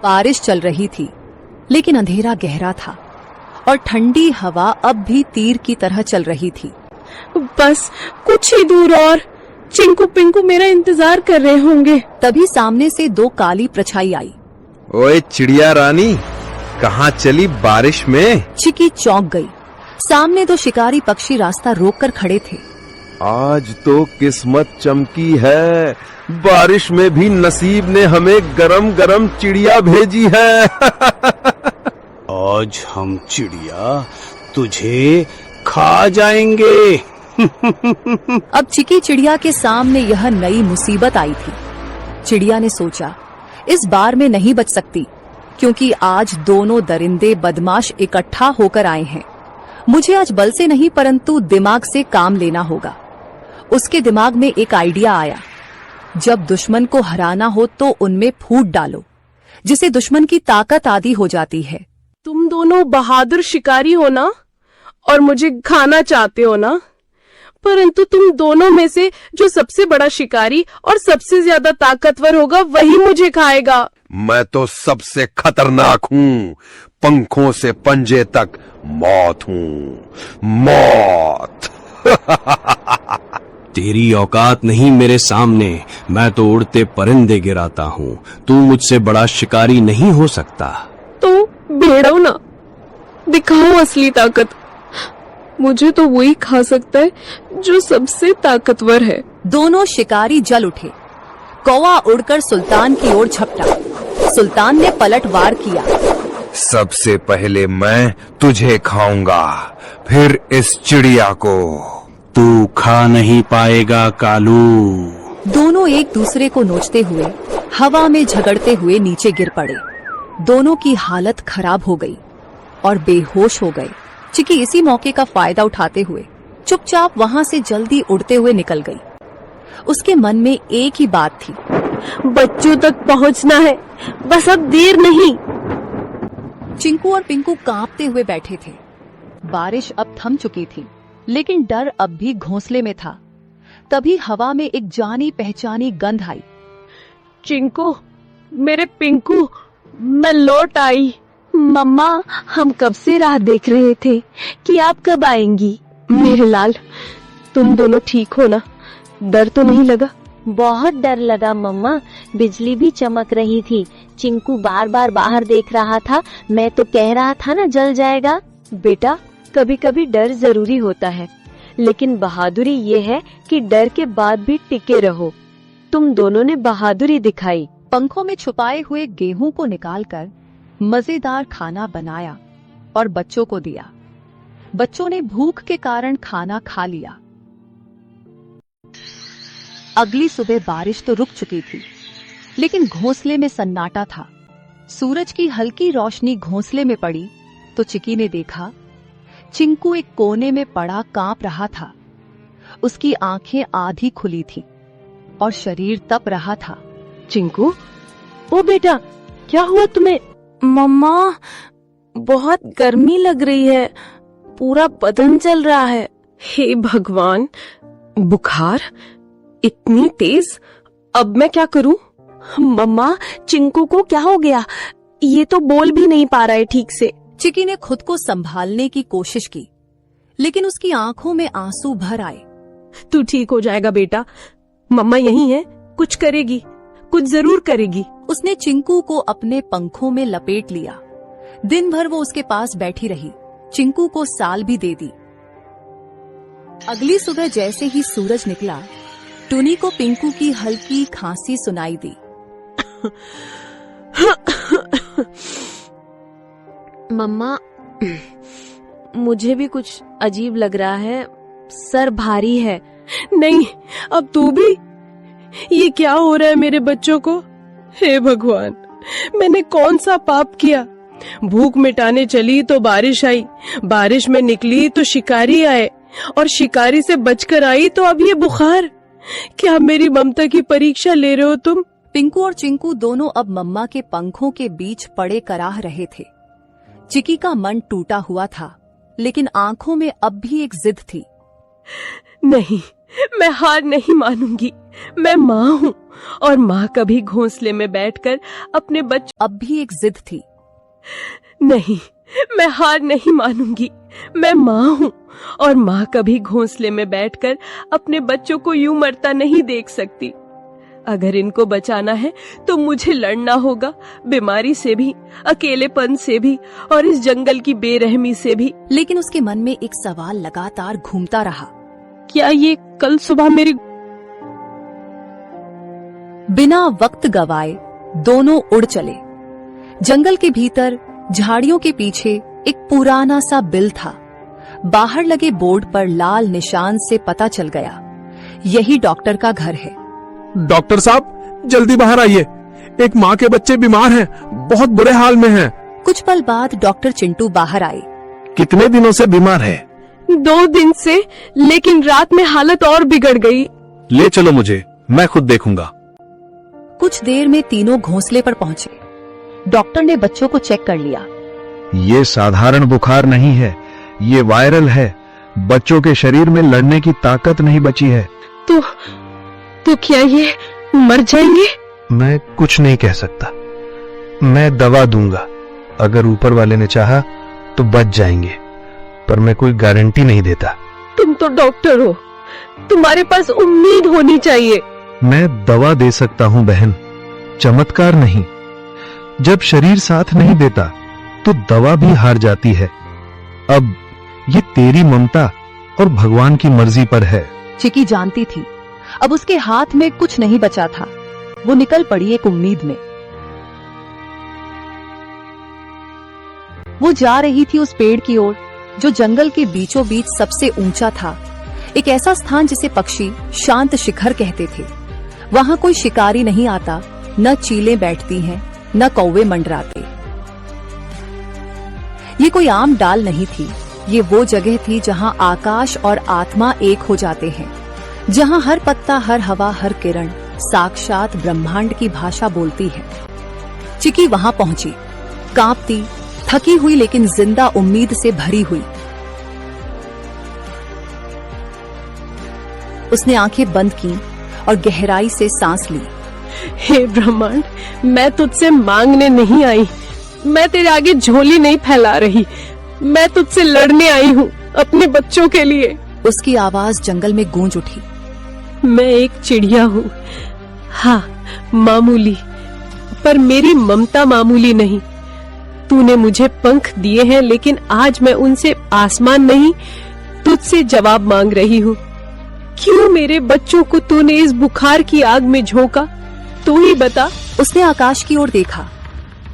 बारिश चल रही थी, लेकिन अंधेरा गहरा था और ठंडी हवा अब भी तीर की तरह चल रही थी। बस कुछ ही दूर और चिंकू पिंकू मेरा इंतजार कर रहे होंगे। तभी सामने से दो काली परछाई आई। ओए चिड़िया रानी, कहाँ चली बारिश में? चिकी चौंक गई। सामने दो शिकारी पक्षी रास्ता रोककर खड़े थे। आज तो किस्मत चमकी है, बारिश में भी नसीब ने हमें गरम गरम चिड़िया भेजी है। आज हम चिड़िया तुझे खा जाएंगे। अब चिकी चिड़िया के सामने यह नई मुसीबत आई थी। चिड़िया ने सोचा, इस बार में नहीं बच सकती, क्योंकि आज दोनों दरिंदे बदमाश इकट्ठा होकर आए हैं। मुझे आज बल से नहीं परंतु दिमाग से काम लेना होगा। उसके दिमाग में एक आइडिया आया। जब दुश्मन को हराना हो तो उनमें फूट डालो, जिसे दुश्मन की ताकत आदि हो जाती है। तुम दोनों बहादुर शिकारी हो ना, और मुझे खाना चाहते हो ना, परंतु तुम दोनों में से जो सबसे बड़ा शिकारी और सबसे ज्यादा ताकतवर होगा वही मुझे खाएगा। मैं तो सबसे खतरनाक हूँ, पंखों से पंजे तक मौत हूँ, मौत। तेरी औकात नहीं मेरे सामने, मैं तो उड़ते परिंदे गिराता हूँ। तू मुझसे बड़ा शिकारी नहीं हो सकता। तो भेड़ो ना, दिखाओ असली ताकत। मुझे तो वही खा सकता है जो सबसे ताकतवर है। दोनों शिकारी जल उठे। कौवा उड़कर सुल्तान की ओर झपटा। सुल्तान ने पलटवार किया। सबसे पहले मैं तुझे खाऊंगा, फिर इस चिड़िया को। तू खा नहीं पाएगा कालू। दोनों एक दूसरे को नोचते हुए हवा में झगड़ते हुए नीचे गिर पड़े। दोनों की हालत खराब हो गई और बेहोश हो गए। चिकी इसी मौके का फायदा उठाते हुए चुपचाप वहां से जल्दी उड़ते हुए निकल गई। उसके मन में एक ही बात थी, बच्चों तक पहुंचना है, बस अब देर नहीं। चिंकू और पिंकू कांपते हुए बैठे थे। बारिश अब थम चुकी थी, लेकिन डर अब भी घोंसले में था। तभी हवा में एक जानी पहचानी गंध आई। चिंकू, मेरे पिंकू, मैं लौट आई। मम्मा, हम कब से राह देख रहे थे कि आप कब आएंगी। मेरे लाल, तुम दोनों ठीक हो ना? डर तो नहीं लगा? बहुत डर लगा मम्मा, बिजली भी चमक रही थी। चिंकू बार बार बाहर देख रहा था, मैं तो कह रहा था ना जल जाएगा। बेटा, कभी कभी डर जरूरी होता है, लेकिन बहादुरी ये है कि डर के बाद भी टिके रहो। तुम दोनों ने बहादुरी दिखाई। पंखों में छुपाए हुए गेहूं को निकालकर मजेदार खाना बनाया और बच्चों को दिया। बच्चों ने भूख के कारण खाना खा लिया। अगली सुबह बारिश तो रुक चुकी थी, लेकिन घोंसले में सन्नाटा था। सूरज की हल्की रोशनी घोंसले में पड़ी तो चिकी ने देखा चिंकू एक कोने में पड़ा कांप रहा था। उसकी आंखें आधी खुली थी और शरीर तप रहा था। चिंकू, ओ बेटा, क्या हुआ तुम्हें? मम्मा, बहुत गर्मी लग रही है, पूरा बदन जल रहा है। हे भगवान, बुखार इतनी तेज, अब मैं क्या करूं? मम्मा, चिंकू को क्या हो गया? ये तो बोल भी नहीं पा रहा है ठीक से। चिकी ने खुद को संभालने की कोशिश की, लेकिन उसकी आंखों में आंसू भर आए। तू ठीक हो जाएगा बेटा, मम्मा यही है, कुछ करेगी, कुछ जरूर करेगी। उसने चिंकू को अपने पंखों में लपेट लिया। दिन भर वो उसके पास बैठी रही, चिंकू को साल भी दे दी। अगली सुबह जैसे ही सूरज निकला, टुनी को पिंकू की हल्की खांसी सुनाई दी। मम्मा, मुझे भी कुछ अजीब लग रहा है, सर भारी है। नहीं, अब तू भी? ये क्या हो रहा है मेरे बच्चों को? हे भगवान, मैंने कौन सा पाप किया? भूख मिटाने चली तो बारिश आई, बारिश में निकली तो शिकारी आए, और शिकारी से बचकर आई तो अब ये बुखार। क्या मेरी ममता की परीक्षा ले रहे हो तुम? पिंकू और चिंकू दोनों अब मम्मा के पंखों के बीच पड़े कराह रहे थे। चिकी का मन टूटा हुआ था, लेकिन आंखों में अब भी एक जिद थी। नहीं, मैं हार नहीं मानूंगी। मैं माँ हूँ और माँ कभी घोंसले में बैठकर अपने बच्चों। अब भी एक जिद थी। नहीं, मैं हार नहीं मानूंगी। मैं माँ हूँ और माँ कभी घोंसले में बैठकर अपने बच्चों को यूं मरता नहीं देख सकती। अगर इनको बचाना है तो मुझे लड़ना होगा, बीमारी से भी, अकेलेपन से भी और इस जंगल की बेरहमी से भी। लेकिन उसके मन में एक सवाल लगातार घूमता रहा। क्या ये कल सुबह मेरी। बिना वक्त गवाए दोनों उड़ चले। जंगल के भीतर झाड़ियों के पीछे एक पुराना सा बिल था। बाहर लगे बोर्ड पर लाल निशान से पता चल गया, यही डॉक्टर का घर है। डॉक्टर साहब, जल्दी बाहर आइए। एक माँ के बच्चे बीमार हैं, बहुत बुरे हाल में हैं। कुछ पल बाद डॉक्टर चिंटू बाहर आए। कितने दिनों से बीमार है? 2 दिन से, लेकिन रात में हालत और बिगड़ गई। ले चलो मुझे, मैं खुद देखूंगा। कुछ देर में तीनों घोंसले पर पहुंचे। डॉक्टर ने बच्चों को चेक कर लिया। ये साधारण बुखार नहीं है, ये वायरल है। बच्चों के शरीर में लड़ने की ताकत नहीं बची है। तो क्या ये मर जाएंगे? मैं कुछ नहीं कह सकता। मैं दवा दूंगा, अगर ऊपर वाले ने चाहा तो बच जाएंगे, पर मैं कोई गारंटी नहीं देता। तुम तो डॉक्टर हो, तुम्हारे पास उम्मीद होनी चाहिए। मैं दवा दे सकता हूं बहन, चमत्कार नहीं। जब शरीर साथ नहीं देता तो दवा भी हार जाती है। अब ये तेरी ममता और भगवान की मर्जी पर है। चिकी जानती थी अब उसके हाथ में कुछ नहीं बचा था। वो निकल पड़ी एक उम्मीद में। वो जा रही थी उस पेड़ की ओर जो जंगल के बीचों बीच सबसे ऊंचा था। एक ऐसा स्थान जिसे पक्षी शांत शिखर कहते थे। वहां कोई शिकारी नहीं आता, न चीलें बैठती हैं, न कौवे मंडराते। ये कोई आम डाल नहीं थी, ये वो जगह थी जहां आकाश और आत्मा एक हो जाते हैं, जहां हर पत्ता, हर हवा, हर किरण साक्षात ब्रह्मांड की भाषा बोलती है। चिकी वहां पहुंची, कांपती, थकी हुई लेकिन जिंदा उम्मीद से भरी हुई। उसने आंखें बंद की और गहराई से सांस ली। हे ब्रह्मांड, मैं तुझसे मांगने नहीं आई, मैं तेरे आगे झोली नहीं फैला रही, मैं तुझसे लड़ने आई हूँ अपने बच्चों के लिए। उसकी आवाज जंगल में गूंज उठी। मैं एक चिड़िया हूँ, हाँ मामूली, पर मेरी ममता मामूली नहीं। तूने मुझे पंख दिए हैं, लेकिन आज मैं उनसे आसमान नहीं, तुझसे जवाब मांग रही हूँ। क्यों मेरे बच्चों को तूने इस बुखार की आग में झोंका? तू ही बता। उसने आकाश की ओर देखा।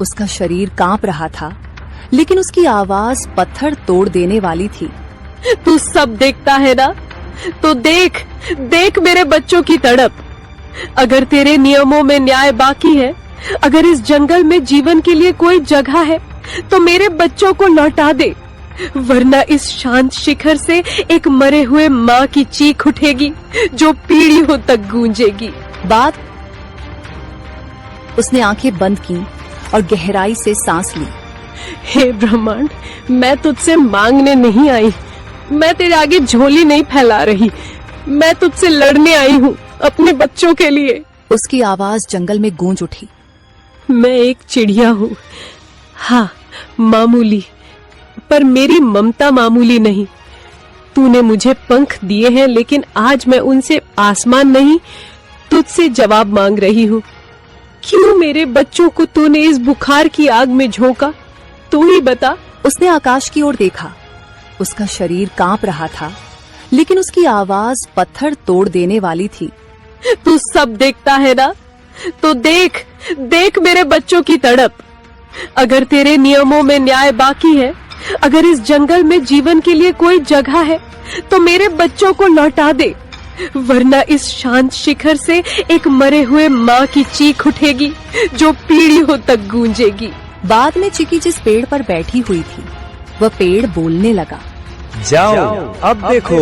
उसका शरीर कांप रहा था, लेकिन उसकी आवाज पत्थर तोड़ देने वाली थी। तू सब देखता है ना, तो देख देख मेरे बच्चों की तड़प। अगर तेरे नियमों में न्याय बाकी है, अगर इस जंगल में जीवन के लिए कोई जगह है, तो मेरे बच्चों को लौटा दे, वरना इस शांत शिखर से एक मरे हुए माँ की चीख उठेगी जो पीढ़ियों तक गूंजेगी। बाद उसने आंखें बंद की और गहराई से सांस ली। हे ब्रह्मांड, मैं तुझसे मांगने नहीं आई, मैं तेरे आगे झोली नहीं फैला रही, मैं तुझसे लड़ने आई हूँ अपने बच्चों के लिए। उसकी आवाज जंगल में गूंज उठी। मैं एक चिड़िया हूँ, हाँ मामूली, पर मेरी ममता मामूली नहीं। तूने मुझे पंख दिए हैं, लेकिन आज मैं उनसे आसमान नहीं, तुझसे जवाब मांग रही हूँ। क्यों मेरे बच्चों को तूने इस बुखार की आग में झोंका? तू ही बता। उसने आकाश की ओर देखा। उसका शरीर कांप रहा था, लेकिन उसकी आवाज पत्थर तोड़ देने वाली थी। तू सब देखता है ना, तो देख देख मेरे बच्चों की तड़प। अगर तेरे नियमों में न्याय बाकी है, अगर इस जंगल में जीवन के लिए कोई जगह है, तो मेरे बच्चों को लौटा दे, वरना इस शांत शिखर से एक मरे हुए माँ की चीख उठेगी जो पीढ़ियों तक गूंजेगी। बाद में चिकी जिस पेड़ पर बैठी हुई थी, वह पेड़ बोलने लगा। जाओ, अब देखो